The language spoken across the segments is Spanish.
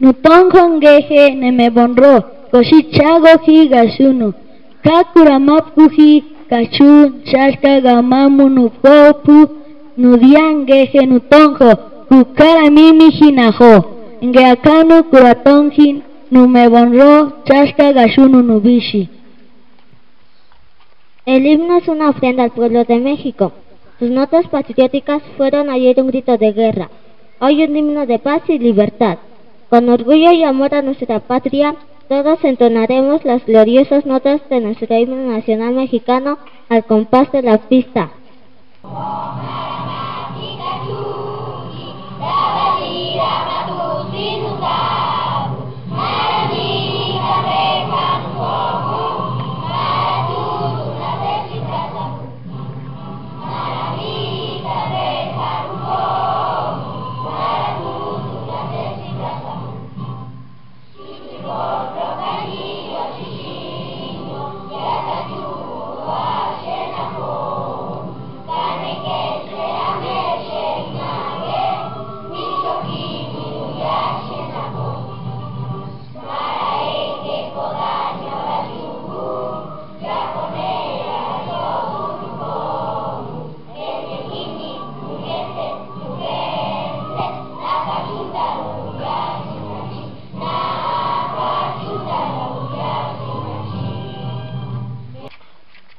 Nutonjongeje nemebonro, koshichagoji gasunu, kakuramapkuji kachun chalka gamamu nupopu, nudiangeje nutonjo, kukaramimi jinajo, ngeakanu kuratonjin, numebonro chalka gashunu nubishi. El himno es una ofrenda al pueblo de México. Sus notas patrióticas fueron ayer un grito de guerra, hoy un himno de paz y libertad. Con orgullo y amor a nuestra patria, todos entonaremos las gloriosas notas de nuestro himno nacional mexicano al compás de la pista.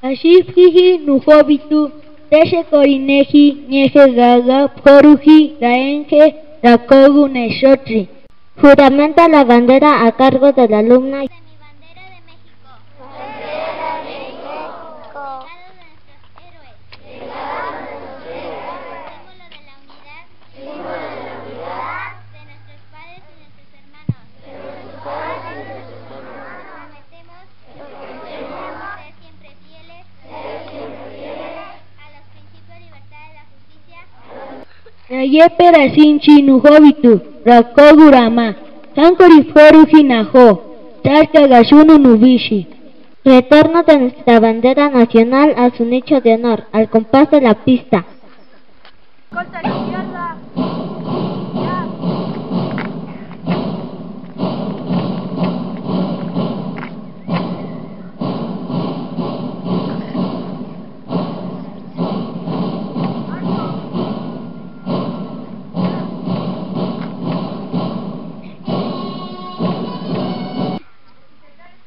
Ashifji nujobitu, teshe korineji, nieje gaga, poruji, gaenge, rakogu neshotri. Juramenta la bandera a cargo de la alumna. Rayepera sinchi nujobitu, rakogurama, hankori foruji najo, chalka gashunu nubishi. Retorno de nuestra bandera nacional a su nicho de honor, al compás de la pista.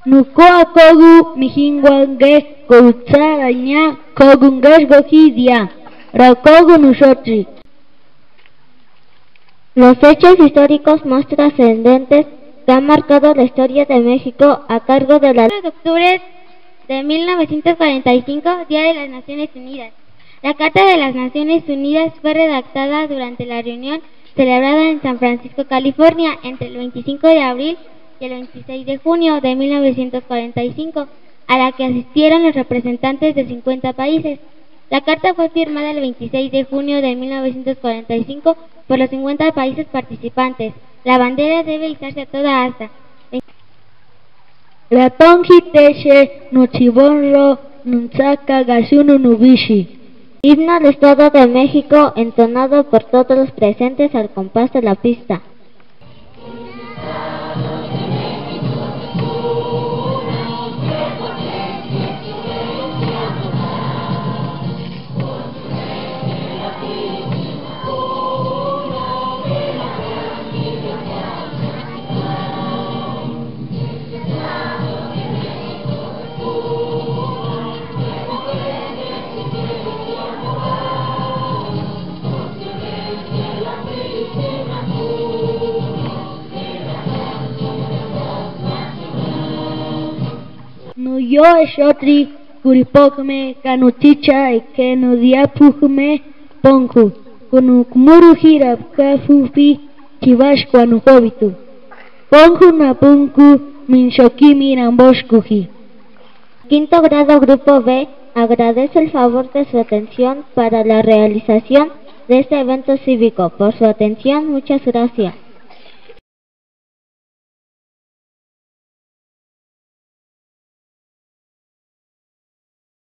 Nukoa kogu mijingwange koutsaraña kogungesh gojidia, rakogu nushotri. Los hechos históricos más trascendentes que han marcado la historia de México a cargo de la 1 de octubre de 1945, Día de las Naciones Unidas. La Carta de las Naciones Unidas fue redactada durante la reunión celebrada en San Francisco, California, entre el 25 de abril y el 26 de junio de 1945, a la que asistieron los representantes de 50 países. La carta fue firmada el 26 de junio de 1945 por los 50 países participantes. La bandera debe izarse a toda asta. Ratonji teshe nuchibonro nunzaka gashunu nubishi. Himno del Estado de México entonado por todos los presentes al compás de la pista. Yo eshotri kuripokme kanuticha ekenudiapujme ponku kunukmuruhira kafupi chivashkwa nujobitu ponku napunku minshokimi ramboshkuji. Quinto grado Grupo B agradece el favor de su atención para la realización de este evento cívico. Por su atención, muchas gracias.